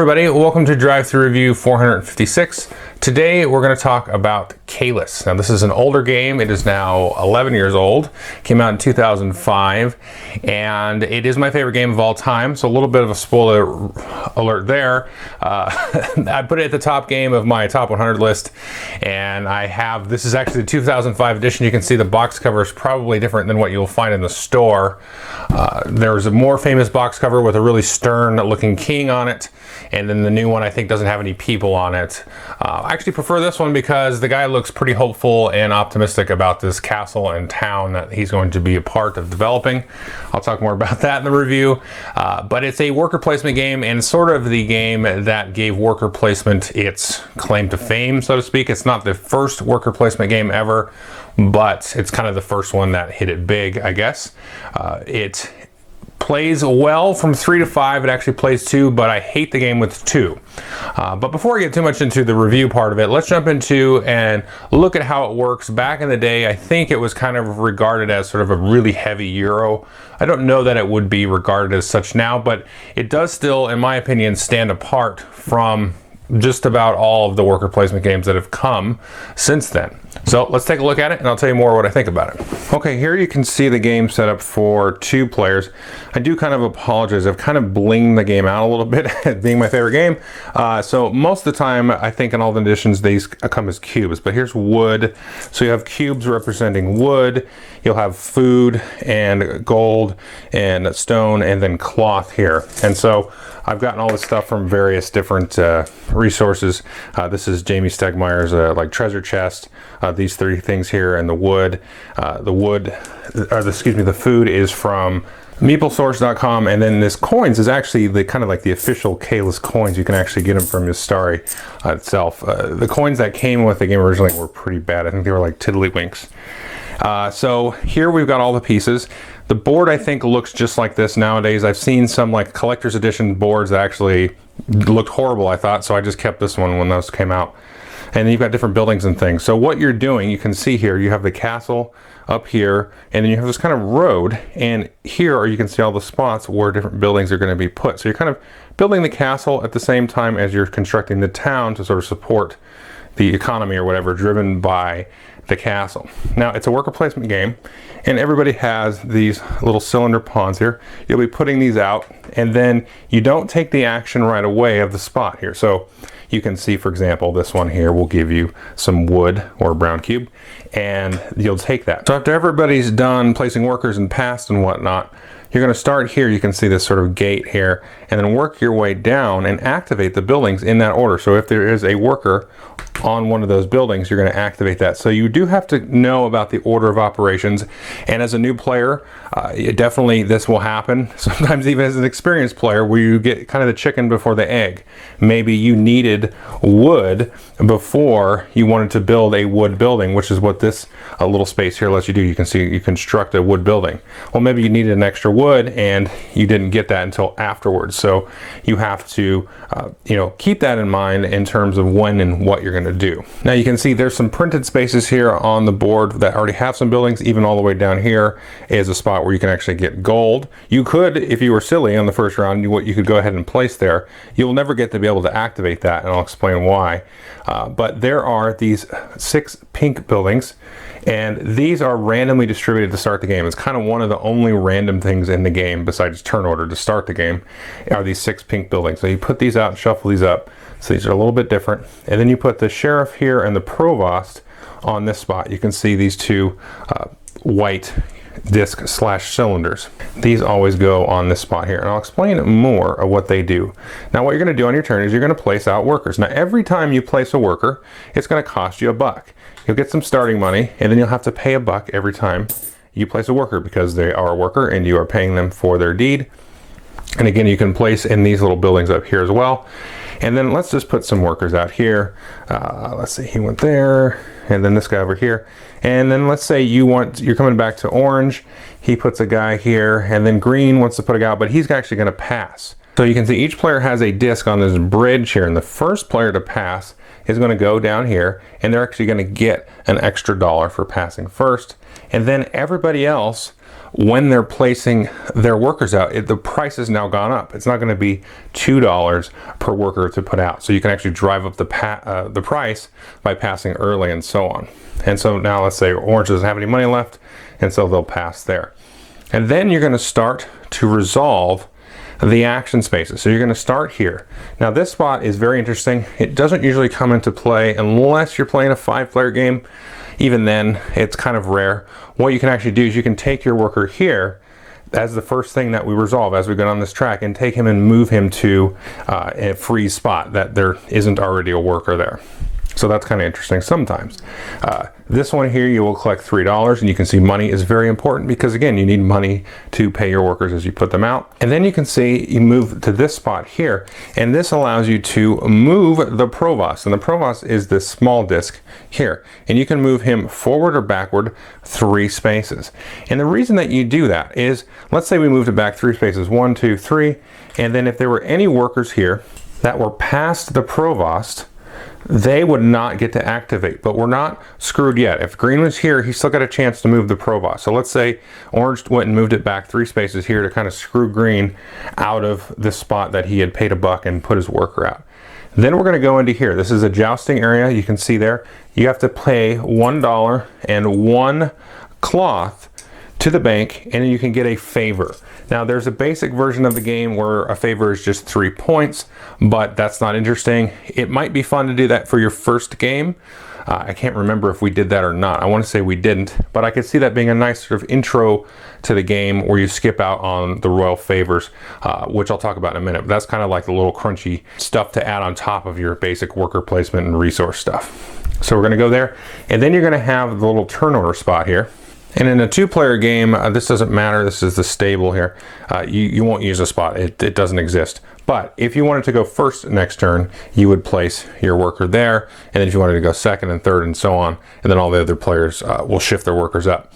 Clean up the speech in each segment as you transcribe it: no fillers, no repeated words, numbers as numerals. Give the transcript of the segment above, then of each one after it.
everybody, welcome to Drive Thru Review 456. Today we're going to talk about Caylus. Now this is an older game. It is now 11 years old. Came out in 2005 and it is my favorite game of all time. So a little bit of a spoiler alert there. I put it at the top game of my top 100 list, and this is actually the 2005 edition. You can see the box cover is probably different than what you'll find in the store. There's a more famous box cover with a really stern looking king on it, and then the new one I think doesn't have any people on it. I actually prefer this one because the guy looks pretty hopeful and optimistic about this castle and town that he's going to be a part of developing. I'll talk more about that in the review, but it's a worker placement game, and sort of the game that gave worker placement its claim to fame, so to speak. It's not the first worker placement game ever, but it's kind of the first one that hit it big, I guess. It plays well from 3 to 5. It actually plays 2, but I hate the game with 2. But before I get too much into the review part of it, let's jump into and look at how it works. Back in the day, I think it was kind of regarded as sort of a really heavy Euro. I don't know that it would be regarded as such now, but it does still, in my opinion, stand apart from just about all of the worker placement games that have come since then. So let's take a look at it and I'll tell you more what I think about it. Okay, here you can see the game set up for 2 players. I do kind of apologize. I've kind of blinged the game out a little bit as being my favorite game. So most of the time, I think in all the editions, these come as cubes, but here's wood. So you have cubes representing wood. You'll have food and gold and stone and then cloth here. And so I've gotten all this stuff from various different resources. This is Jamie Stegmaier's like treasure chest. These 3 things here, and the food is from meeplesource.com, and then this coins is actually the kind of like the official Caylus coins. You can actually get them from Mistari itself. The coins that came with the game originally were pretty bad. I think they were like tiddlywinks. So here we've got all the pieces. The board I think looks just like this nowadays. I've seen some like collector's edition boards that actually looked horrible, I thought, so I just kept this one when those came out. And then you've got different buildings and things. So what you're doing, you can see here, you have the castle up here, and then you have this kind of road, and here you can see all the spots where different buildings are going to be put. So you're kind of building the castle at the same time as you're constructing the town to sort of support the economy or whatever driven by the castle. Now it's a worker placement game, and everybody has these little cylinder pawns here. You'll be putting these out, and then you don't take the action right away of the spot here. So you can see, for example, this one here will give you some wood or a brown cube, and you'll take that. So after everybody's done placing workers and passed and whatnot, you're going to start here. You can see this sort of gate here, and then work your way down and activate the buildings in that order. So if there is a worker on one of those buildings, you're going to activate that. So you do have to know about the order of operations, and as a new player, definitely this will happen. Sometimes even as an experienced player, where you get kind of the chicken before the egg. Maybe you needed wood before you wanted to build a wood building, which is what this little space here lets you do. You can see you construct a wood building. Well, maybe you needed an extra wood and you didn't get that until afterwards. So you have to keep that in mind in terms of when and what you're going to do. Now you can see there's some printed spaces here on the board that already have some buildings. Even all the way down here is a spot where you can actually get gold. You could, if you were silly on the first round, you could go ahead and place there. You'll never get to be able to activate that, and I'll explain why. But there are these 6 pink buildings, and these are randomly distributed to start the game. It's kind of one of the only random things in the game besides turn order to start the game are these 6 pink buildings. So you put these out and shuffle these up. So these are a little bit different. And then you put the sheriff here and the provost on this spot. You can see these 2 white disc / cylinders. These always go on this spot here, and I'll explain more of what they do. Now what you're going to do on your turn is you're going to place out workers. Now every time you place a worker, it's going to cost you $1. You'll get some starting money, and then you'll have to pay $1 every time you place a worker, because they are a worker and you are paying them for their deed. And again, you can place in these little buildings up here as well. And then let's just put some workers out here. Let's see, he went there, and then this guy over here. And then let's say you're coming back to orange. He puts a guy here, and then green wants to put a guy out, but he's actually going to pass. So you can see each player has a disc on this bridge here, and the first player to pass is going to go down here, and they're actually going to get an extra $1 for passing first. And then everybody else when they're placing their workers out, the price has now gone up. It's not going to be $2 per worker to put out. So you can actually drive up the price by passing early and so on. And so now let's say Orange doesn't have any money left, and so they'll pass there. And then you're going to start to resolve the action spaces. So you're going to start here. Now this spot is very interesting. It doesn't usually come into play unless you're playing a 5-player game. Even then, it's kind of rare. What you can actually do is you can take your worker here as the first thing that we resolve as we go down this track, and take him and move him to a free spot that there isn't already a worker there. So that's kind of interesting sometimes. This one here, you will collect $3, and you can see money is very important because, again, you need money to pay your workers as you put them out. And then you can see you move to this spot here, and this allows you to move the Provost. And the Provost is this small disc here, and you can move him forward or backward 3 spaces. And the reason that you do that is, let's say we moved it back 3 spaces, 1, 2, 3, and then if there were any workers here that were past the Provost, they would not get to activate, but we're not screwed yet. If green was here, he still got a chance to move the Provost. So let's say orange went and moved it back 3 spaces here to kind of screw green out of this spot that he had paid $1 and put his worker out. Then we're going to go into here. This is a jousting area. You can see there. You have to pay $1 and 1 cloth to the bank, and you can get a favor. Now there's a basic version of the game where a favor is just 3 points, but that's not interesting. It might be fun to do that for your first game. I can't remember if we did that or not. I want to say we didn't, but I could see that being a nice sort of intro to the game where you skip out on the royal favors, which I'll talk about in a minute. But that's kind of like the little crunchy stuff to add on top of your basic worker placement and resource stuff. So we're going to go there, and then you're going to have the little turn order spot here. And in a 2-player game, this doesn't matter. This is the stable here. You won't use a spot. It doesn't exist. But if you wanted to go first next turn, you would place your worker there. And then if you wanted to go second and third and so on, and then all the other players will shift their workers up.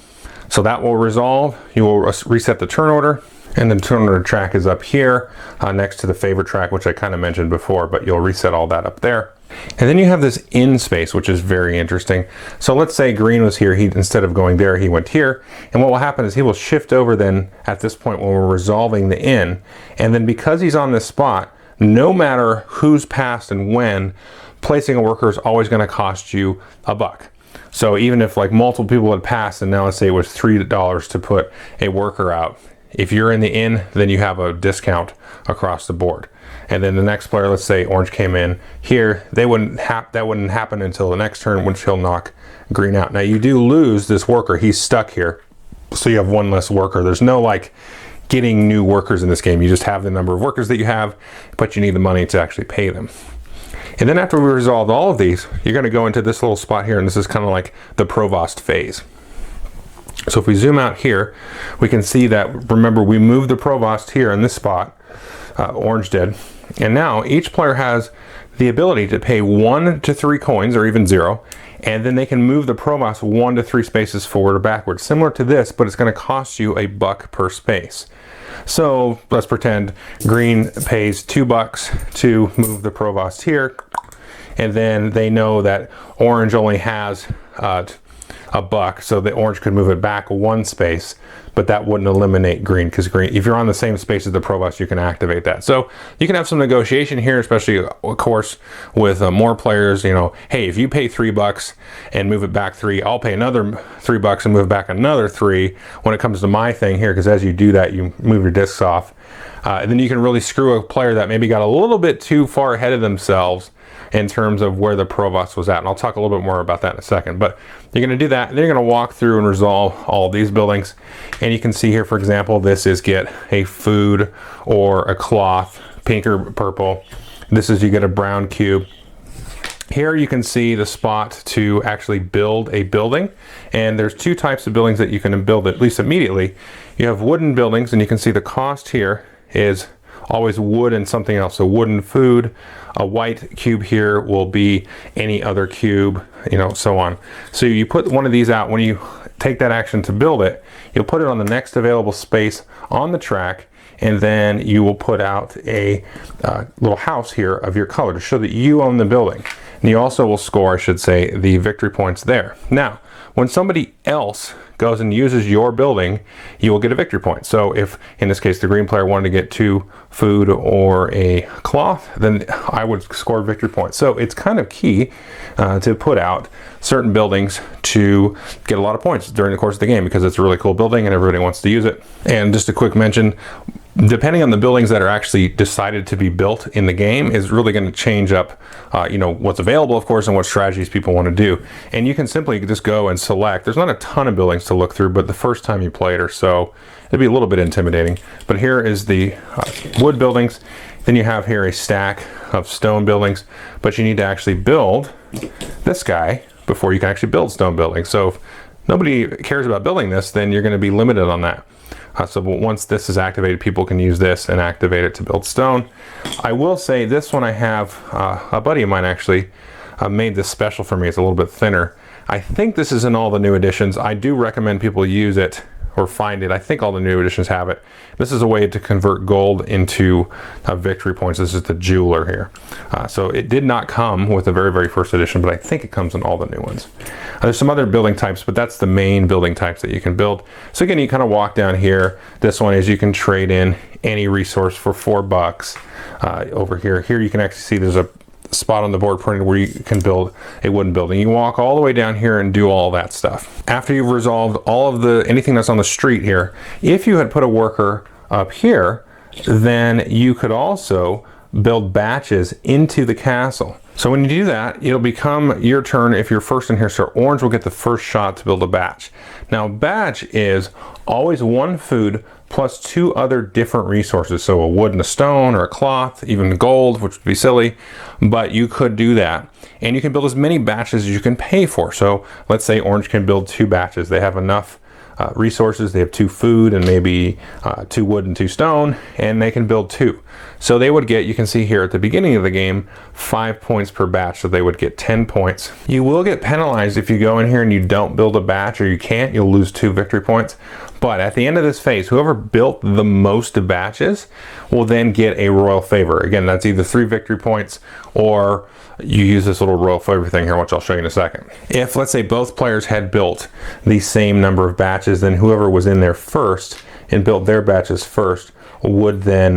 So that will resolve. You will reset the turn order. And the turn order track is up here next to the favor track, which I kind of mentioned before, but you'll reset all that up there. And then you have this in space, which is very interesting. So let's say green was here. He, instead of going there, he went here. And what will happen is he will shift over then at this point when we're resolving the in. And then because he's on this spot, no matter who's passed and when, placing a worker is always going to cost you $1. So even if like multiple people had passed, and now let's say it was $3 to put a worker out, if you're in the in, then you have a discount across the board. And then the next player, let's say orange came in here, that wouldn't happen until the next turn, which he'll knock green out. Now you do lose this worker. He's stuck here, so you have 1 less worker. There's no like getting new workers in this game. You just have the number of workers that you have, but you need the money to actually pay them. And then after we resolved all of these, you're going to go into this little spot here, and this is kind of like the Provost phase. So if we zoom out here, we can see that, remember, we moved the Provost here in this spot, orange did, and now each player has the ability to pay 1 to 3 coins, or even 0, and then they can move the Provost 1 to 3 spaces forward or backward, similar to this, but it's going to cost you $1 per space. So let's pretend green pays $2 to move the Provost here, and then they know that orange only has $1, so the orange could move it back 1 space, but that wouldn't eliminate green, because green, if you're on the same space as the Provost, you can activate that. So you can have some negotiation here, especially of course with more players. You know, hey, if you pay $3 and move it back 3, I'll pay another $3 and move back another 3 when it comes to my thing here, because as you do that, you move your discs off, and then you can really screw a player that maybe got a little bit too far ahead of themselves in terms of where the Provost was at. And I'll talk a little bit more about that in a second. But you're going to do that, and then you're going to walk through and resolve all of these buildings. And you can see here, for example, this is get a food or a cloth, pink or purple. This is you get a brown cube. Here you can see the spot to actually build a building. And there's 2 types of buildings that you can build, at least immediately. You have wooden buildings, and you can see the cost here is always wood and something else. So wooden food, a white cube here will be any other cube, you know, so on. So you put one of these out. When you take that action to build it, you'll put it on the next available space on the track, and then you will put out a little house here of your color to show that you own the building. And you also will score, I should say, the victory points there. Now, when somebody else goes and uses your building, you will get a victory point. So if, in this case, the green player wanted to get 2 food or a cloth, then I would score victory points. So it's kind of key to put out certain buildings to get a lot of points during the course of the game, because it's a really cool building and everybody wants to use it. And just a quick mention, depending on the buildings that are actually decided to be built in the game is really going to change up you know, what's available, of course, and what strategies people want to do. And you can simply just go and select. There's not a ton of buildings to look through, but the first time you play it or so, it'd be a little bit intimidating. But here is the wood buildings. Then you have here a stack of stone buildings, but you need to actually build this guy before you can actually build stone buildings. So if nobody cares about building this, then you're going to be limited on that. So once this is activated, people can use this and activate it to build stone. I will say this one I have, a buddy of mine actually made this special for me. It's a little bit thinner. I think this is in all the new editions. I do recommend people use it or find it. I think all the new editions have it. This is a way to convert gold into victory points. This is the jeweler here. So it did not come with the very, very first edition, but I think it comes in all the new ones. There's some other building types, but that's the main building types that you can build. So again, you kind of walk down here. This one is you can trade in any resource for $4 over here. Here you can actually see there's a spot on the board printed where you can build a wooden building. You walk all the way down here and do all that stuff. After you've resolved all of anything that's on the street here, if you had put a worker up here, then you could also build batches into the castle. So when you do that, it'll become your turn if you're first in here. So orange will get the first shot to build a batch. Now, batch is always 1 food plus 2 other different resources. So a wood and a stone, or a cloth, even gold, which would be silly, but you could do that. And you can build as many batches as you can pay for. So let's say orange can build 2 batches. They have enough resources. They have 2 food and maybe 2 wood and 2 stone, and they can build 2. So they would get, you can see here at the beginning of the game, 5 points per batch. So they would get 10 points. You will get penalized if you go in here and you don't build a batch, or you can't. You'll lose 2 victory points. But at the end of this phase, whoever built the most batches will then get a royal favor. Again, that's either 3 victory points, or you use this little royal favor thing here, which I'll show you in a second. If, let's say, both players had built the same number of batches, then whoever was in there first and built their batches first would then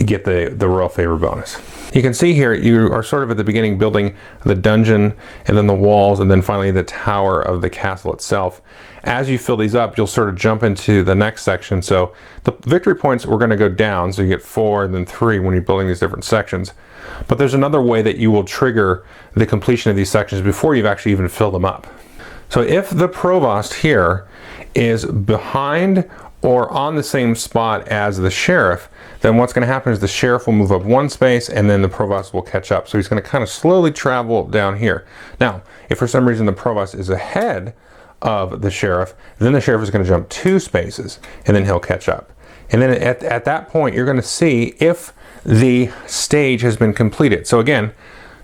get the royal favor bonus. You can see here you are sort of at the beginning building the dungeon, and then the walls, and then finally the tower of the castle itself. As you fill these up, you'll sort of jump into the next section. So the victory points were going to go down, so you get 4 and then 3 when you're building these different sections. But there's another way that you will trigger the completion of these sections before you've actually even filled them up. So if the provost here is behind or on the same spot as the sheriff, then what's going to happen is the sheriff will move up 1 space and then the provost will catch up. So he's going to kind of slowly travel down here. Now, if for some reason the provost is ahead of the sheriff, then the sheriff is going to jump 2 spaces and then he'll catch up. And then at that point, you're going to see if the stage has been completed. So again,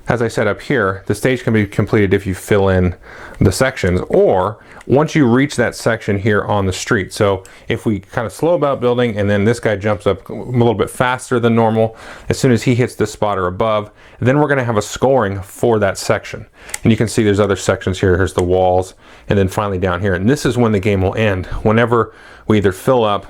as I said up here, the stage can be completed if you fill in the sections, or once you reach that section here on the street. So if we kind of slow about building, and then this guy jumps up a little bit faster than normal, as soon as he hits this spot or above, then we're going to have a scoring for that section. And you can see there's other sections here. Here's the walls, and then finally down here. And this is when the game will end. Whenever we either fill up,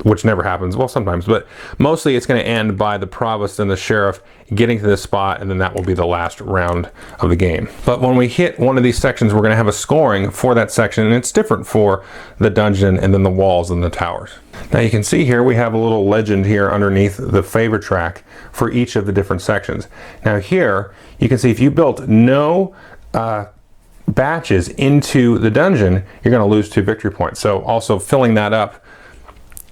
which never happens, well, sometimes, but mostly it's going to end by the provost and the sheriff getting to this spot, and then that will be the last round of the game. But when we hit one of these sections, we're going to have a scoring for that section, and it's different for the dungeon and then the walls and the towers. Now you can see here we have a little legend here underneath the favor track for each of the different sections. Now here you can see if you built no batches into the dungeon, you're going to lose 2 victory points. So also filling that up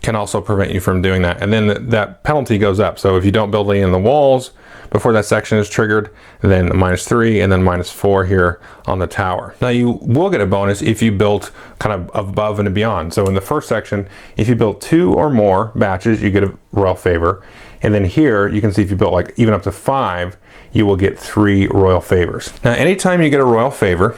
can also prevent you from doing that. And then that penalty goes up. So if you don't build any in the walls before that section is triggered, then -3 and then -4 here on the tower. Now you will get a bonus if you built kind of above and beyond. So in the first section, if you built 2 or more batches, you get a royal favor. And then here you can see if you built like even up to 5, you will get 3 royal favors. Now anytime you get a royal favor,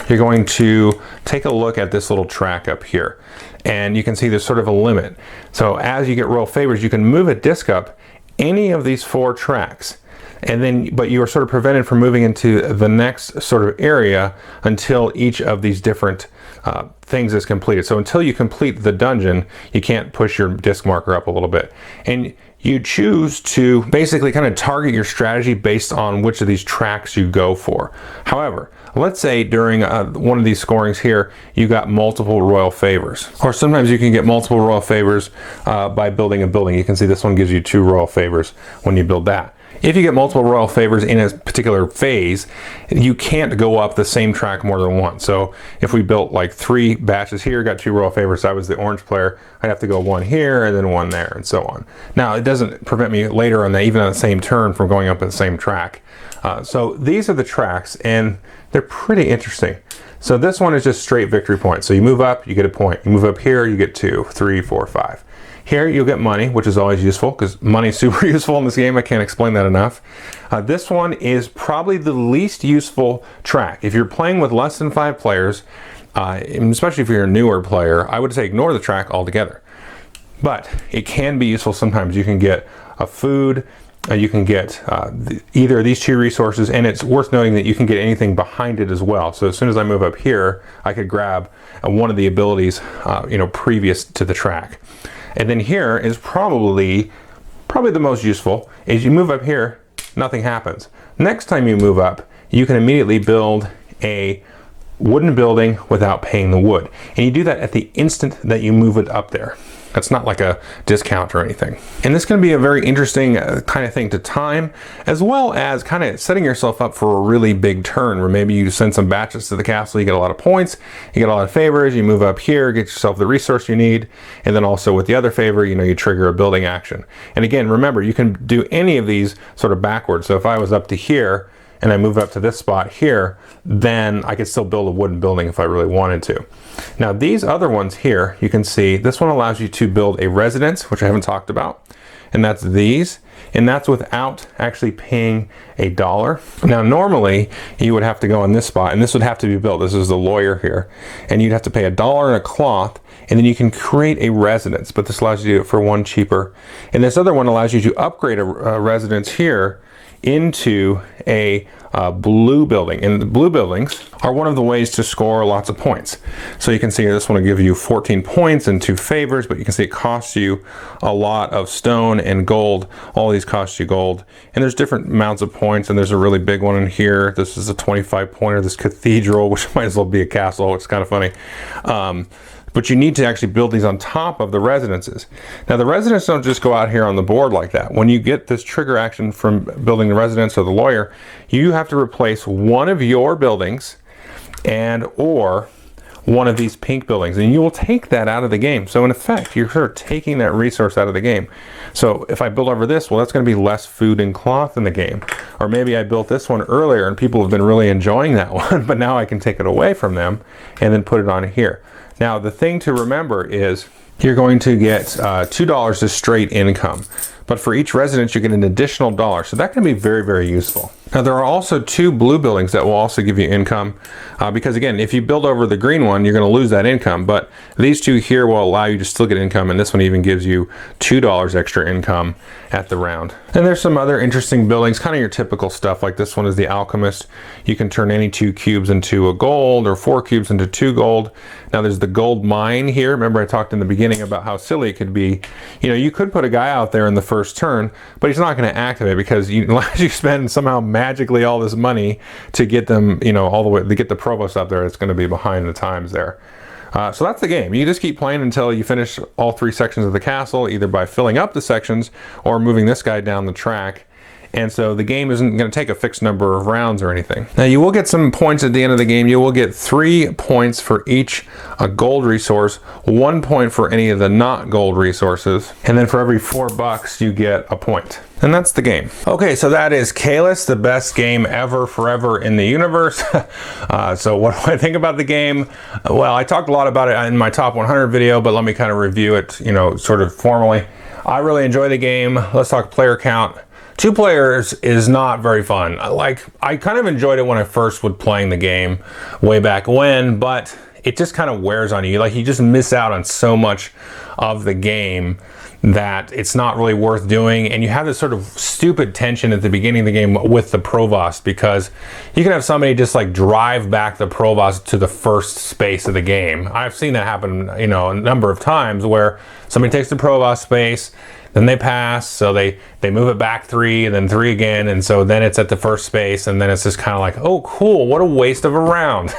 you're going to take a look at this little track up here, and you can see there's sort of a limit. So as you get royal favors, you can move a disc up any of these 4 tracks, and then but you are sort of prevented from moving into the next sort of area until each of these different things is completed. So until you complete the dungeon, you can't push your disc marker up a little bit, and you choose to basically kind of target your strategy based on which of these tracks you go for. However, let's say during one of these scorings here, you got multiple royal favors, or sometimes you can get multiple royal favors by building a building. You can see this one gives you 2 royal favors when you build that. If you get multiple royal favors in a particular phase, you can't go up the same track more than once. So if we built like 3 batches here, got 2 royal favors, I was the orange player, I'd have to go 1 here and then 1 there and so on. Now it doesn't prevent me later on, even on the same turn, from going up at the same track. So these are the tracks, and they're pretty interesting. So this one is just straight victory points. So you move up, you get a point. You move up here, you get 2, 3, 4, 5. Here you'll get money, which is always useful because money is super useful in this game. I can't explain that enough. This one is probably the least useful track. If you're playing with less than 5 players, especially if you're a newer player, I would say ignore the track altogether. But it can be useful sometimes. You can get a food, you can get either of these 2 resources, and it's worth noting that you can get anything behind it as well. So as soon as I move up here, I could grab one of the abilities previous to the track. And then here is probably the most useful. Is you move up here, nothing happens. Next time you move up, you can immediately build a wooden building without paying the wood. And you do that at the instant that you move it up there. That's not like a discount or anything. And this can be a very interesting kind of thing to time, as well as kind of setting yourself up for a really big turn where maybe you send some batches to the castle, you get a lot of points, you get a lot of favors, you move up here, get yourself the resource you need, and then also with the other favor, you trigger a building action. And again, remember, you can do any of these sort of backwards. So if I was up to here, and I move up to this spot here, then I could still build a wooden building if I really wanted to. Now these other ones here, you can see this one allows you to build a residence, which I haven't talked about, and that's these, and that's without actually paying $1. Now normally you would have to go in this spot, and this would have to be built. This is the lawyer here, and you'd have to pay $1 and a cloth, and then you can create a residence, but this allows you to do it for 1 cheaper. And this other one allows you to upgrade a residence here into a blue building, and the blue buildings are one of the ways to score lots of points. So you can see here, this one will give you 14 points and 2 favors, but you can see it costs you a lot of stone and gold. All these cost you gold, and there's different amounts of points, and there's a really big one in here. This is a 25 pointer, this cathedral, which might as well be a castle, which is kind of funny. But you need to actually build these on top of the residences. Now the residents don't just go out here on the board like that. When you get this trigger action from building the residence or the lawyer, you have to replace one of your buildings or one of these pink buildings, and you will take that out of the game. So in effect, you're sort of taking that resource out of the game. So if I build over this, well, that's going to be less food and cloth in the game. Or maybe I built this one earlier and people have been really enjoying that one, but now I can take it away from them and then put it on here. Now the thing to remember is you're going to get $2 as straight income, but for each residence you get an additional $1, so that can be very, very useful. Now there are also 2 blue buildings that will also give you income, because again, if you build over the green one, you're going to lose that income, but these 2 here will allow you to still get income, and this one even gives you $2 extra income at the round. And there's some other interesting buildings, kind of your typical stuff, like this one is the Alchemist. You can turn any 2 cubes into a gold, or 4 cubes into 2 gold. Now there's the gold mine here. Remember I talked in the beginning about how silly it could be. You could put a guy out there in the first turn, but he's not going to activate because unless you spend somehow magically all this money to get them, all the way to get the provost up there, it's going to be behind the times there. So that's the game. You just keep playing until you finish all 3 sections of the castle, either by filling up the sections or moving this guy down the track. And so the game isn't going to take a fixed number of rounds or anything. Now you will get some points at the end of the game. You will get 3 points for each gold resource, 1 point for any of the not gold resources, and then for every $4 you get a point. And that's the game. Okay, so that is Caylus, the best game ever, forever in the universe. So what do I think about the game? Well, I talked a lot about it in my top 100 video, but let me kind of review it, sort of formally. I really enjoy the game. Let's talk player count. 2 players is not very fun. I kind of enjoyed it when I first was playing the game way back when, but it just kind of wears on you. Like you just miss out on so much of the game that it's not really worth doing, and you have this sort of stupid tension at the beginning of the game with the Provost, because you can have somebody just like drive back the Provost to the first space of the game. I've seen that happen, you know, a number of times where somebody takes the Provost space, then they pass, so they move it back 3 and then 3 again, and so then it's at the first space, and then it's just kind of like, oh cool, what a waste of a round.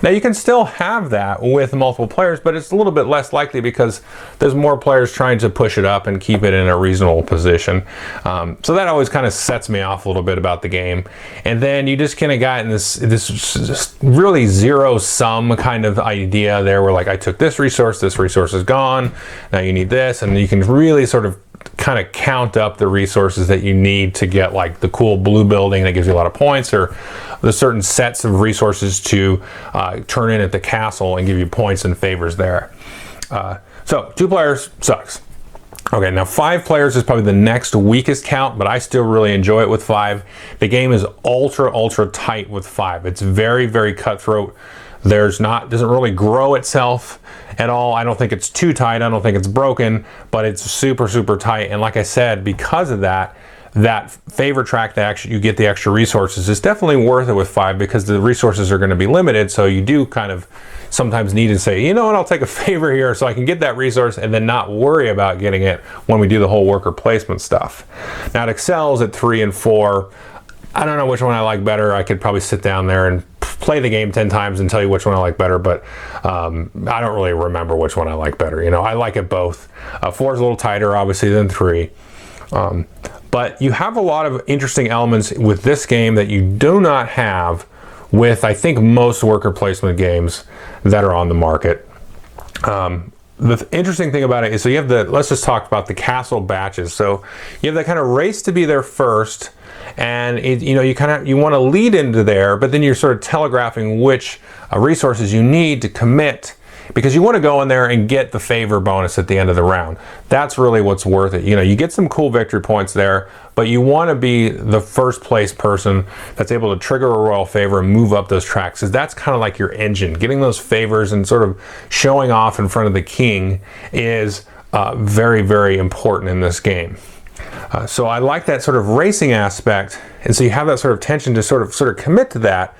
Now you can still have that with multiple players, but it's a little bit less likely because there's more players trying to push it up and keep it in a reasonable position. So that always kind of sets me off a little bit about the game. And then you just kind of got in this just really zero-sum kind of idea there, where like, I took this resource is gone, now you need this, and you can really sort of kind of count up the resources that you need to get like the cool blue building that gives you a lot of points, or the certain sets of resources to turn in at the castle and give you points and favors there. So 2 players sucks. Okay, now 5 players is probably the next weakest count, but I still really enjoy it with 5. The game is ultra tight with 5. It's very cutthroat. Doesn't really grow itself at all. I don't think it's too tight. I don't think it's broken, but it's super tight. And like I said, because of that favor track that actually you get the extra resources is definitely worth it with 5, because the resources are going to be limited. So you do kind of sometimes need to say, you know what, I'll take a favor here so I can get that resource and then not worry about getting it when we do the whole worker placement stuff. Now it excels at 3 and 4. I don't know which one I like better. I could probably sit down there and play the game 10 times and tell you which one I like better, but I don't really remember which one I like better. You know, I like it both. 4 is a little tighter, obviously, than 3. But you have a lot of interesting elements with this game that you do not have with, I think, most worker placement games that are on the market. The interesting thing about it is, so you have let's just talk about the castle batches. So you have that kind of race to be there first, and you want to lead into there, but then you're sort of telegraphing which resources you need to commit, because you want to go in there and get the favor bonus at the end of the round. That's really what's worth it. You know, you get some cool victory points there, but you want to be the first place person that's able to trigger a royal favor and move up those tracks, because that's kind of like your engine. Getting those favors and sort of showing off in front of the king is very important in this game. So I like that sort of racing aspect, and so you have that sort of tension to sort of commit to that.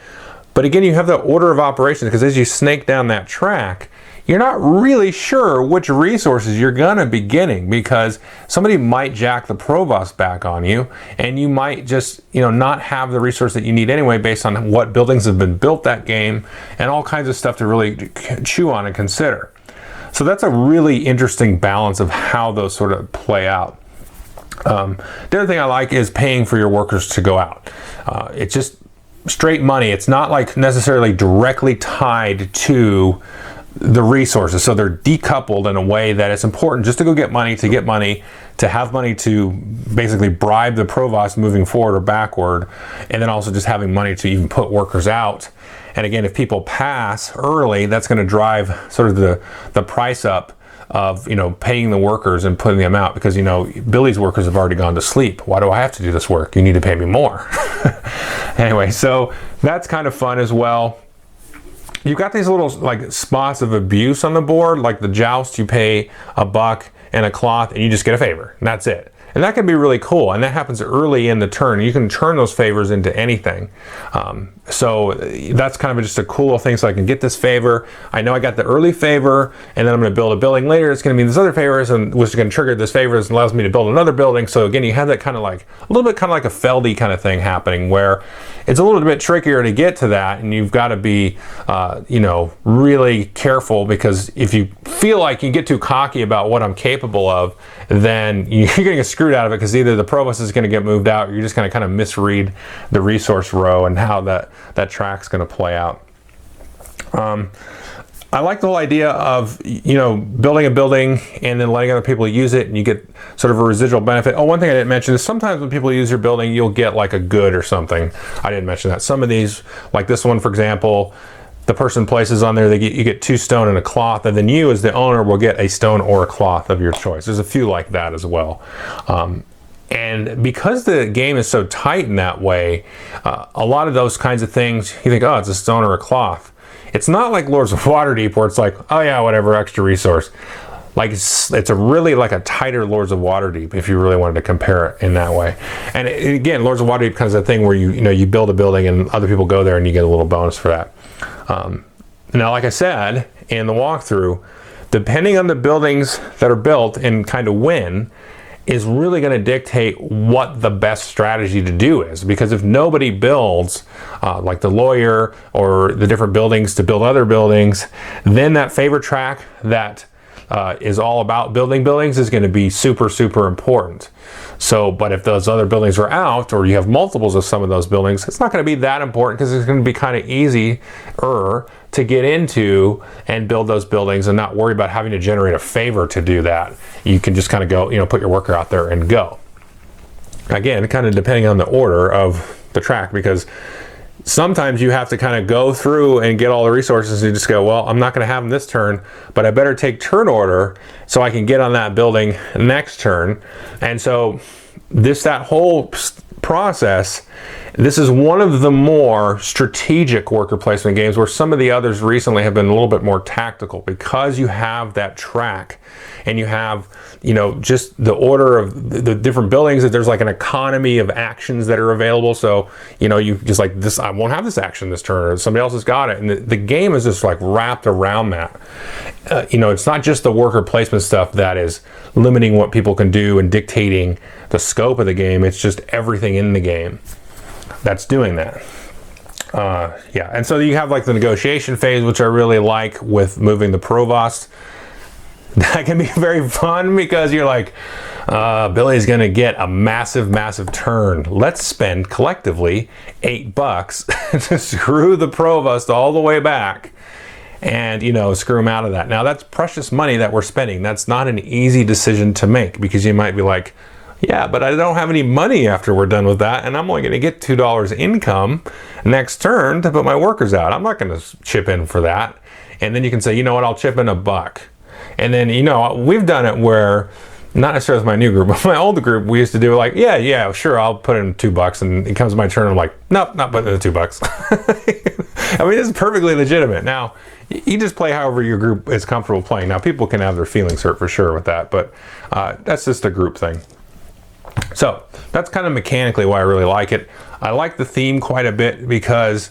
But again, you have the order of operations, because as you snake down that track, you're not really sure which resources you're gonna be getting, because somebody might jack the Provost back on you, and you might just, you know, not have the resource that you need anyway, based on what buildings have been built that game, and all kinds of stuff to really chew on and consider. So that's a really interesting balance of how those sort of play out. The other thing I like is paying for your workers to go out. It's just straight money. It's not like necessarily directly tied to the resources, so they're decoupled in a way that it's important just to go get money, to have money to basically bribe the Provost moving forward or backward, and then also just having money to even put workers out. And again, if people pass early, that's going to drive sort of the price up of, you know, paying the workers and putting them out, because, you know, Billy's workers have already gone to sleep. Why do I have to do this work? You need to pay me more. Anyway, so that's kind of fun as well. You've got these little like spots of abuse on the board, like the joust, you pay $1 and a cloth and you just get a favor, and that's it. And that can be really cool, and that happens early in the turn. You can turn those favors into anything. So that's kind of just a cool thing. So I can get this favor. I know I got the early favor, and then I'm going to build a building later. It's going to be these other favors, and which is going to trigger this favor, and allows me to build another building. So again, you have that kind of like a little bit kind of like a Feldy kind of thing happening, where it's a little bit trickier to get to that, and you've got to be, you know, really careful, because if you feel like you get too cocky about what I'm capable of, then you're going to get screwed out of it, because either the Provost is going to get moved out, or you're just going to kind of misread the resource row and how that track's going to play out. I like the whole idea of, you know, building a building and then letting other people use it, and you get sort of a residual benefit. Oh, one thing I didn't mention is sometimes when people use your building, you'll get like a good or something. I didn't mention that. Some of these, like this one, for example, the person places on there, you get 2 stone and a cloth, and then you as the owner will get a stone or a cloth of your choice. There's a few like that as well. And because the game is so tight in that way, a lot of those kinds of things, you think, oh, it's a stone or a cloth. It's not like Lords of Waterdeep, where it's like, oh yeah, whatever, extra resource. Like it's a really like a tighter Lords of Waterdeep if you really wanted to compare it in that way. And again, Lords of Waterdeep kind of a thing where you build a building and other people go there and you get a little bonus for that. Now, like I said in the walkthrough, depending on the buildings that are built and kind of when is really going to dictate what the best strategy to do is. Because if nobody builds like the lawyer or the different buildings to build other buildings, then that favor track that is all about building buildings is going to be super, super important. So, but if those other buildings are out, or you have multiples of some of those buildings, it's not going to be that important because it's going to be kind of easier to get into and build those buildings and not worry about having to generate a favor to do that. You can just kind of go, put your worker out there and go. Again, kind of depending on the order of the track, because sometimes you have to kind of go through and get all the resources and just go, well, I'm not going to have them this turn, but I better take turn order so I can get on that building next turn. And so that whole process, this is one of the more strategic worker placement games, where some of the others recently have been a little bit more tactical, because you have that track and you have just the order of the different buildings, that there's like an economy of actions that are available. So you just like this, I won't have this action this turn, or somebody else has got it, and the game is just like wrapped around that. It's not just the worker placement stuff that is limiting what people can do and dictating the scope of the game. It's just everything in the game that's doing that. And so you have like the negotiation phase, which I really like, with moving the provost. That can be very fun because you're like, Billy's gonna get a massive turn. Let's spend collectively $8 to screw the provost all the way back and screw him out of that. Now that's precious money that we're spending. That's not an easy decision to make, because you might be like, yeah, but I don't have any money after we're done with that, and I'm only going to get $2 income next turn to put my workers out. I'm not going to chip in for that. And then you can say, you know what, I'll chip in $1. And then, we've done it where, not necessarily with my new group, but my old group, we used to do like, yeah, sure, I'll put in $2, and it comes to my turn, I'm like, nope, not putting in the $2. I mean, this is perfectly legitimate. Now, you just play however your group is comfortable playing. Now, people can have their feelings hurt for sure with that, but that's just a group thing. So that's kind of mechanically why I really like it. I like the theme quite a bit because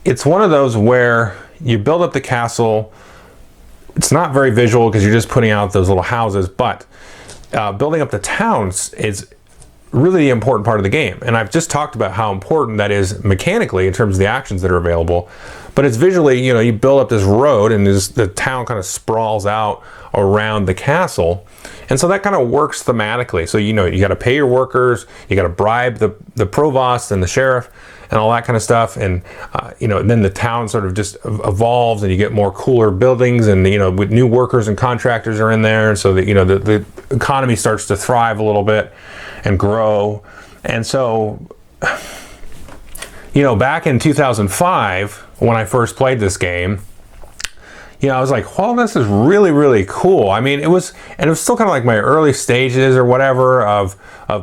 it's one of those where you build up the castle. It's not very visual because you're just putting out those little houses, but building up the towns is really the important part of the game. And I've just talked about how important that is mechanically in terms of the actions that are available. But it's visually, you build up this road and the town kind of sprawls out around the castle. And so that kind of works thematically. So, you got to pay your workers, you got to bribe the provost and the sheriff and all that kind of stuff. And, then the town sort of just evolves and you get more cooler buildings and, with new workers and contractors are in there. And so that, the economy starts to thrive a little bit and grow. And so, back in 2005, when I first played this game, I was like, well, this is really, really cool. I mean, it was still kind of like my early stages or whatever of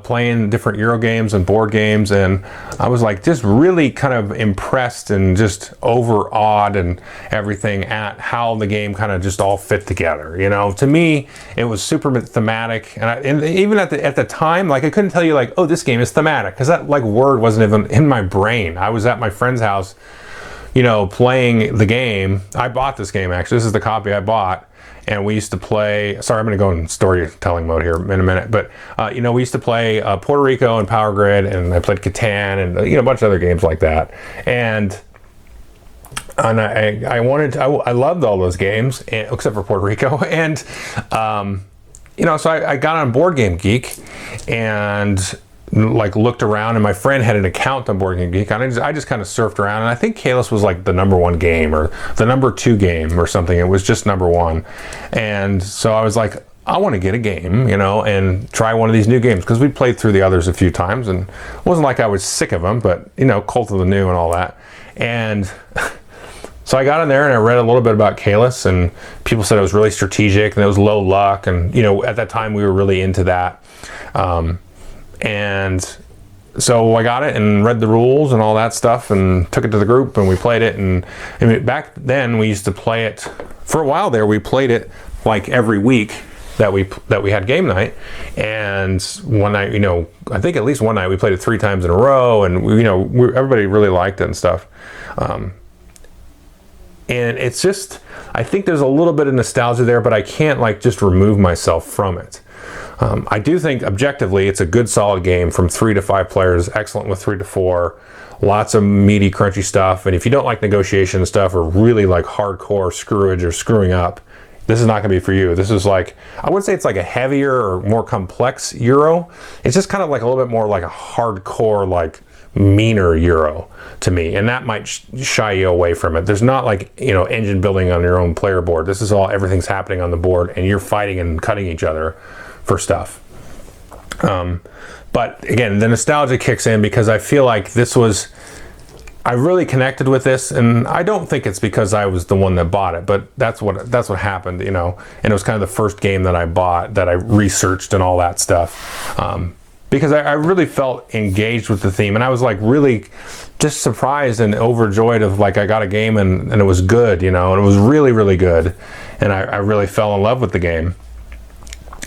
playing different Euro games and board games. And I was like, just really kind of impressed and just overawed and everything at how the game kind of just all fit together. To me, it was super thematic. And even at the time, like I couldn't tell you like, oh, this game is thematic, because that like word wasn't even in my brain. I was at my friend's house, playing the game. I bought this game, actually. This is the copy I bought. And we used to play, sorry, I'm going to go in storytelling mode here in a minute. But, we used to play Puerto Rico and Power Grid, and I played Catan and, a bunch of other games like that. And I loved all those games, except for Puerto Rico. And, so I got on Board Game Geek and like looked around, and my friend had an account on Board Game Geek, and I just kind of surfed around, and I think Caylus was like the #1 game or the #2 game or something. It was just #1. And so I was like, I want to get a game, and try one of these new games, because we played through the others a few times, and it wasn't like I was sick of them, but Cult of the New and all that. And so I got in there and I read a little bit about Caylus, and people said it was really strategic and it was low luck, and at that time we were really into that. And so I got it and read the rules and all that stuff and took it to the group and we played it. And back then we used to play it for a while there. We played it like every week, that we had game night, and one night, you know, I think at least one night we played it 3 times in a row, and we, you know, everybody really liked it and stuff. And it's just, I think there's a little bit of nostalgia there, but I can't like just remove myself from it. I do think objectively it's a good solid game from 3 to 5 players, excellent with 3 to 4, lots of meaty, crunchy stuff. And if you don't like negotiation stuff or really like hardcore screwage or screwing up, this is not going to be for you. This is like, I wouldn't say it's like a heavier or more complex Euro. It's just kind of like a little bit more like a hardcore, like meaner Euro to me, and that might shy you away from it. There's not like, you know, engine building on your own player board. This is all, everything's happening on the board, and you're fighting and cutting each other for stuff. But again, the nostalgia kicks in because I feel like this was, I really connected with this, and I don't think it's because I was the one that bought it, but that's what happened, you know. And it was kind of the first game that I bought, that I researched and all that stuff. Because I really felt engaged with the theme, and I was like really just surprised and overjoyed of like I got a game and it was good, you know, and it was really, really good. And I really fell in love with the game.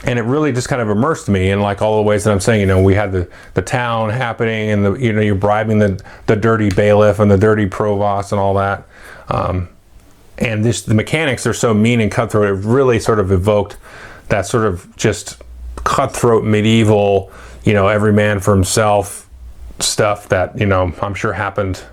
And it really just kind of immersed me in like all the ways that I'm saying, you know, we had the town happening, and you know, you're bribing the dirty bailiff and the dirty provost and all that. And the mechanics are so mean and cutthroat, it really sort of evoked that sort of just cutthroat medieval, you know, every man for himself stuff that, you know, I'm sure happened,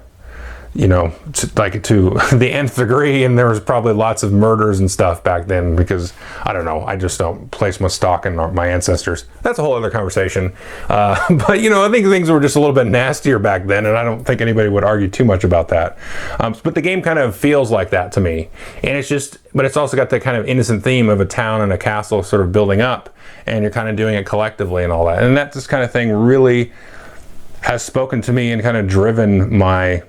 you know, to the nth degree, and there was probably lots of murders and stuff back then because, I don't know, I just don't place much stock in my ancestors. That's a whole other conversation. But, you know, I think things were just a little bit nastier back then, and I don't think anybody would argue too much about that. But the game kind of feels like that to me. And it's just, but it's also got that kind of innocent theme of a town and a castle sort of building up, and you're kind of doing it collectively and all that. And that just kind of thing really has spoken to me and kind of driven my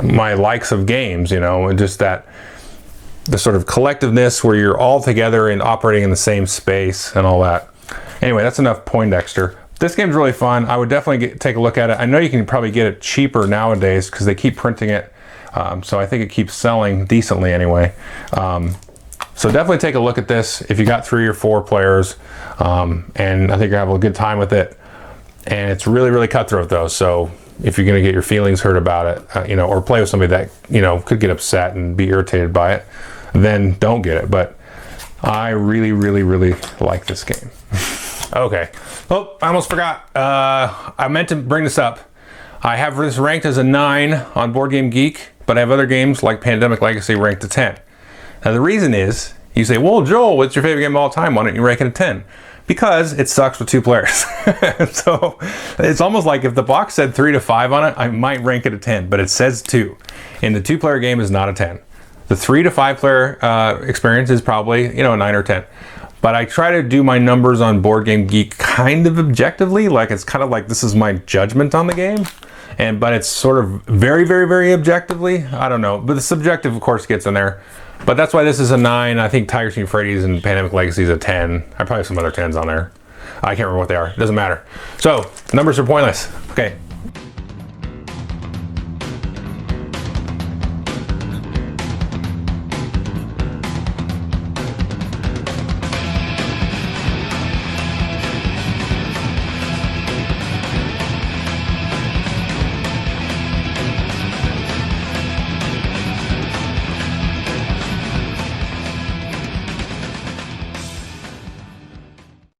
likes of games, you know, and just that the sort of collectiveness where you're all together and operating in the same space and all that. Anyway, that's enough Poindexter. This game's really fun. I would definitely take a look at it. I know you can probably get it cheaper nowadays because they keep printing it, so I think it keeps selling decently anyway. So definitely take a look at this if you got 3 or 4 players, and I think you're having a good time with it. And it's really, really cutthroat though, so if you're going to get your feelings hurt about it, you know, or play with somebody that, you know, could get upset and be irritated by it, then don't get it. But I really, really, really like this game. Okay. Oh, I almost forgot. I meant to bring this up. I have this ranked as a 9 on Board Game Geek, but I have other games like Pandemic Legacy ranked a 10. Now the reason is, you say, well, Joel, what's your favorite game of all time? Why don't you rank it a 10? Because it sucks with 2 players. So it's almost like if the box said 3 to 5 on it, I might rank it a 10, but it says 2. And the 2-player game is not a 10. The 3 to 5 player experience is probably, you know, a 9 or 10. But I try to do my numbers on Board Game Geek kind of objectively, like it's kind of like this is my judgment on the game. But it's sort of very, very, very objectively. I don't know, but the subjective of course gets in there. But that's why this is a 9. I think Tigers and Euphrates and Pandemic Legacy is a 10. I probably have some other 10s on there. I can't remember what they are. It doesn't matter. So numbers are pointless. Okay.